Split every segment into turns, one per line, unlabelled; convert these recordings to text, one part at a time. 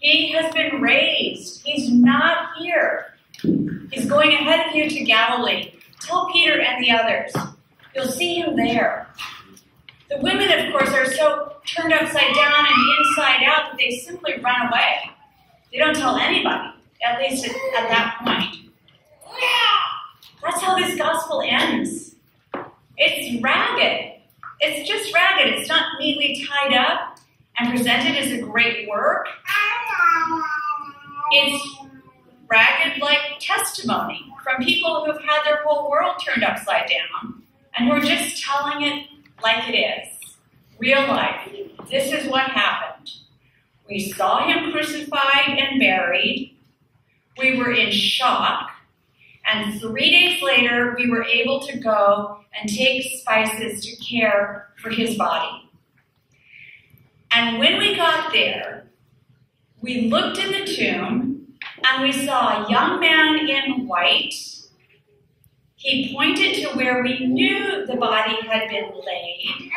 He has been raised. He's not here. He's going ahead of you to Galilee. Tell Peter and the others. You'll see him there. The women, of course, are so turned upside down and inside out that they simply run away. They don't tell anybody, at least at that point. That's how this gospel ends. It's ragged. It's just ragged. It's not neatly tied up and presented as a great work. It's ragged like testimony from people who have had their whole world turned upside down and who are just telling it like it is. Real life. This is what happened. We saw him crucified and buried. We were in shock. And 3 days later, we were able to go and take spices to care for his body. And when we got there, we looked in the tomb and we saw a young man in white. He pointed to where we knew the body had been laid.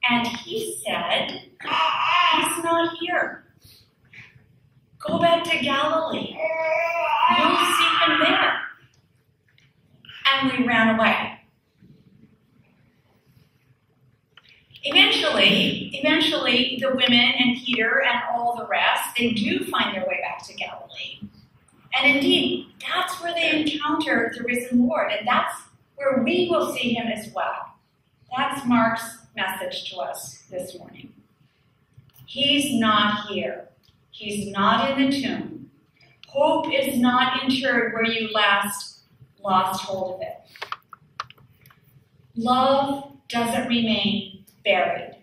And he said, he's not here. Go back to Galilee. You'll see him there. And we ran away. Eventually, the women and Peter and all the rest, they do find their way back to Galilee. And indeed, that's where they encounter the risen Lord. And that's where we will see him as well. That's Mark's message to us this morning. He's not here. He's not in the tomb. Hope is not interred where you last lost hold of it. Love doesn't remain buried.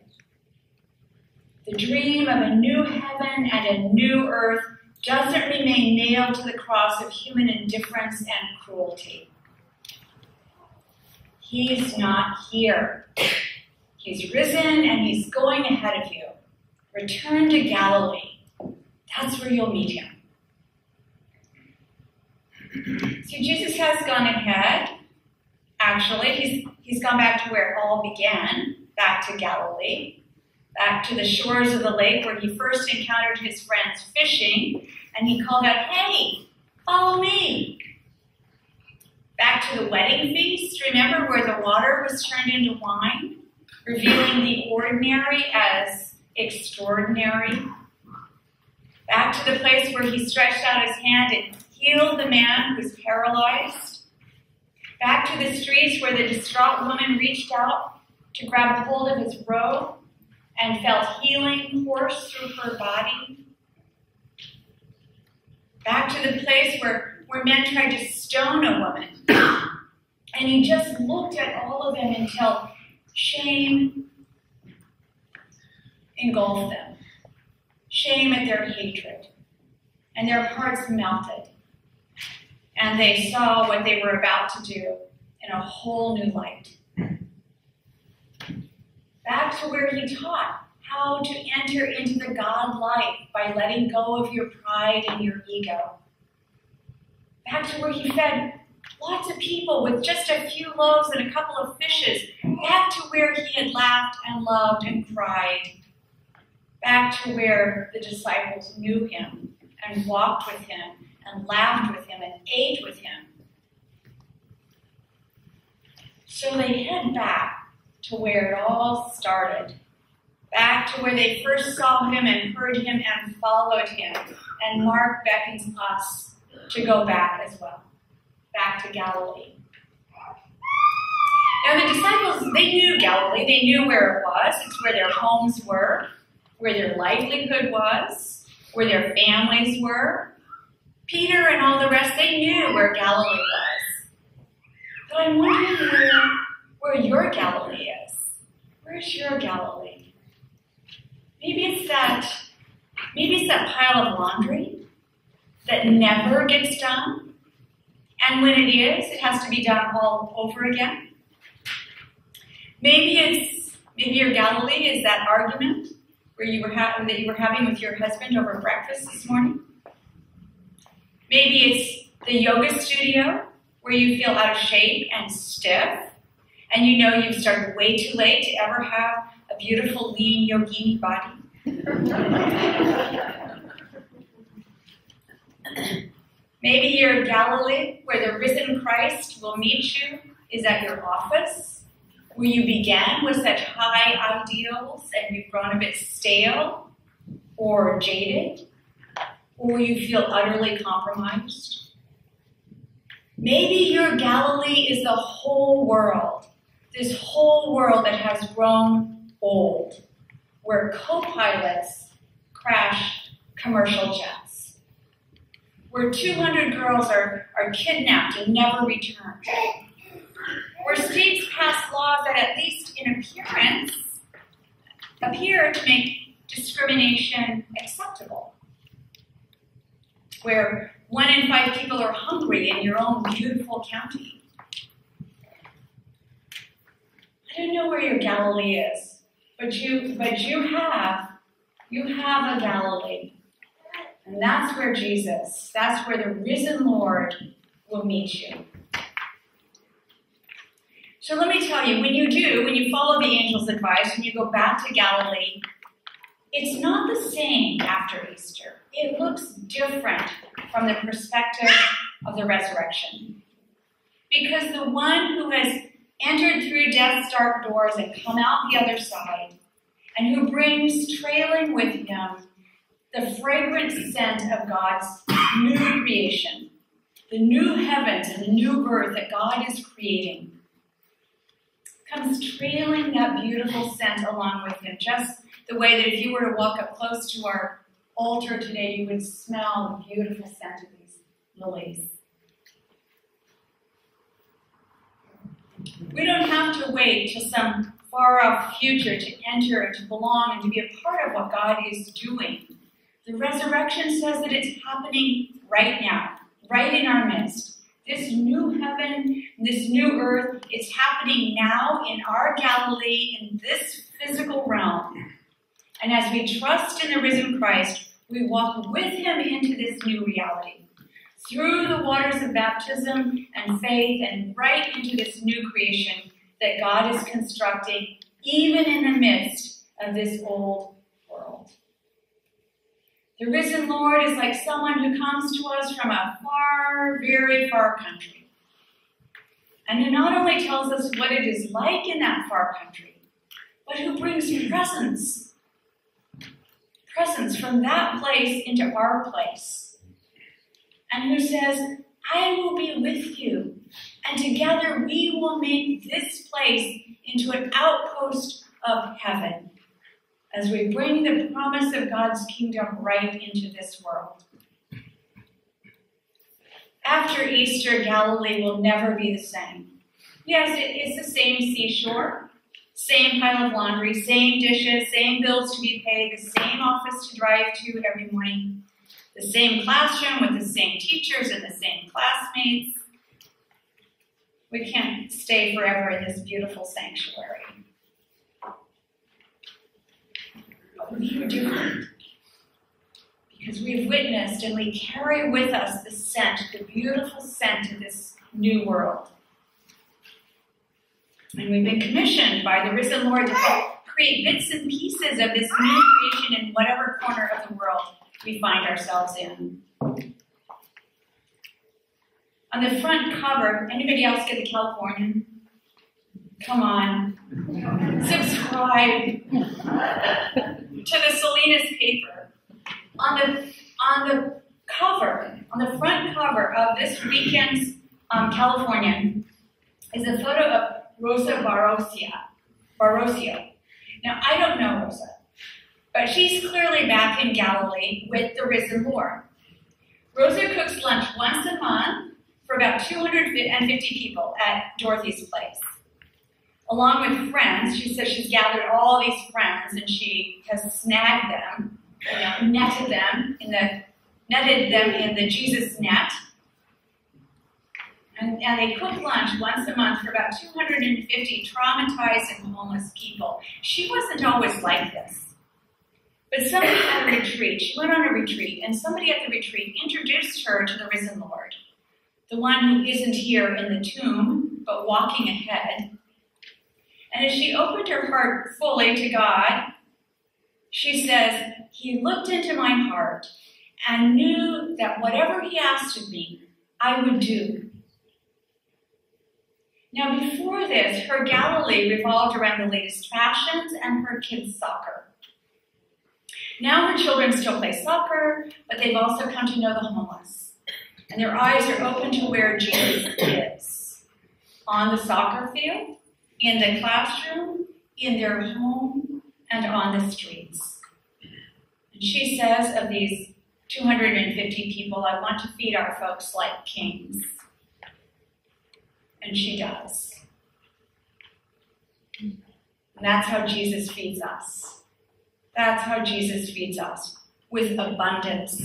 The dream of a new heaven and a new earth doesn't remain nailed to the cross of human indifference and cruelty. He's not here. He's risen and he's going ahead of you. Return to Galilee. That's where you'll meet him. So Jesus has gone ahead. Actually, he's gone back to where it all began, back to Galilee, back to the shores of the lake where he first encountered his friends fishing, and he called out, "Hey, follow me." Back to the wedding feast, remember, where the water was turned into wine, revealing the ordinary as extraordinary. Back to the place where he stretched out his hand and healed the man who was paralyzed. Back to the streets where the distraught woman reached out to grab a hold of his robe and felt healing course through her body. Back to the place where men tried to stone a woman. And he just looked at all of them until shame engulfed them. Shame at their hatred. And their hearts melted. And they saw what they were about to do in a whole new light. Back to where he taught how to enter into the God life by letting go of your pride and your ego. Back to where he fed lots of people with just a few loaves and a couple of fishes. Back to where he had laughed and loved and cried. Back to where the disciples knew him and walked with him and laughed with him and ate with him. So they head back to where it all started. Back to where they first saw him and heard him and followed him. And Mark beckons us to go back as well. Back to Galilee. Now the disciples, they knew Galilee. They knew where it was. It's where their homes were, where their livelihood was, where their families were. Peter and all the rest, they knew where Galilee was. But I'm wondering where your Galilee is. Where's your Galilee? Maybe it's that pile of laundry that never gets done. And when it is, it has to be done all over again. Maybe your Galilee is that argument that you were having with your husband over breakfast this morning. Maybe it's the yoga studio where you feel out of shape and stiff, and you know you've started way too late to ever have a beautiful, lean yogini body. Maybe your Galilee, where the risen Christ will meet you, is at your office, where you began with such high ideals and you've grown a bit stale or jaded, or you feel utterly compromised. Maybe your Galilee is the whole world, this whole world that has grown old, where co-pilots crash commercial jets, where 200 girls are kidnapped and never returned, where states pass laws that, at least in appearance, appear to make discrimination acceptable, where 1 in 5 people are hungry in your own beautiful county. I don't know where your Galilee is, but you have a Galilee. And that's where that's where the risen Lord will meet you. So let me tell you, when you follow the angel's advice, when you go back to Galilee, it's not the same after Easter. It looks different from the perspective of the resurrection. Because the one who has entered through death's dark doors and come out the other side, and who brings trailing with him the fragrant scent of God's new creation, the new heavens and the new earth that God is creating, comes trailing that beautiful scent along with him, just the way that if you were to walk up close to our altar today, you would smell the beautiful scent of these lilies. We don't have to wait till some far-off future to enter and to belong and to be a part of what God is doing. The resurrection says that it's happening right now, right in our midst. This new heaven, this new earth, it's happening now in our Galilee, in this physical realm. And as we trust in the risen Christ, we walk with him into this new reality, through the waters of baptism and faith, and right into this new creation that God is constructing, even in the midst of this old world. The risen Lord is like someone who comes to us from a far, very far country, and who not only tells us what it is like in that far country, but who brings presence from that place into our place, and who says, I will be with you, and together we will make this place into an outpost of heaven as we bring the promise of God's kingdom right into this world. After Easter, Galilee will never be the same. Yes, it's the same seashore, same pile of laundry, same dishes, same bills to be paid, the same office to drive to every morning, the same classroom with the same teachers and the same classmates. We can't stay forever in this beautiful sanctuary. But we are different because we've witnessed and we carry with us the scent, the beautiful scent of this new world. And we've been commissioned by the risen Lord to help create bits and pieces of this new creation in whatever corner of the world we find ourselves in. On the front cover, anybody else get the Californian? Come on. Subscribe to the Salinas paper. On the cover, on the front cover of this weekend's Californian is a photo of Rosa Barrocio. Now, I don't know Rosa, but she's clearly back in Galilee with the risen Lord. Rosa cooks lunch once a month for about 250 people at Dorothy's place. Along with friends, she says she's gathered all these friends and she has snagged them, netted them in the Jesus net. And they cook lunch once a month for about 250 traumatized and homeless people. She wasn't always like this. But somebody at a retreat, she went on a retreat, and somebody at the retreat introduced her to the risen Lord, the one who isn't here in the tomb, but walking ahead. And as she opened her heart fully to God, she says, He looked into my heart, and knew that whatever he asked of me, I would do. Now, before this, her Galilee revolved around the latest fashions and her kids' soccer. Now her children still play soccer, but they've also come to know the homeless. And their eyes are open to where Jesus is. On the soccer field, in the classroom, in their home, and on the streets. And she says of these 250 people, I want to feed our folks like kings. And she does. And that's how Jesus feeds us. That's how Jesus feeds us, with abundance.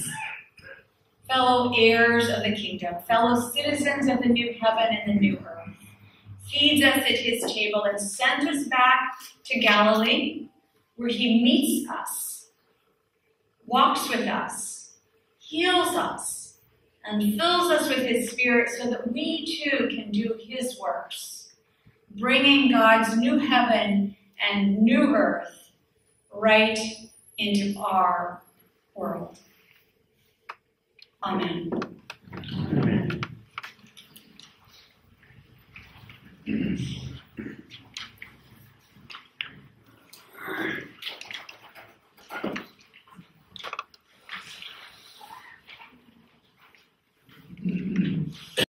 Fellow heirs of the kingdom, fellow citizens of the new heaven and the new earth, feeds us at his table and sends us back to Galilee, where he meets us, walks with us, heals us, and fills us with his Spirit so that we too can do his works, bringing God's new heaven and new earth right into our world. Amen. Amen.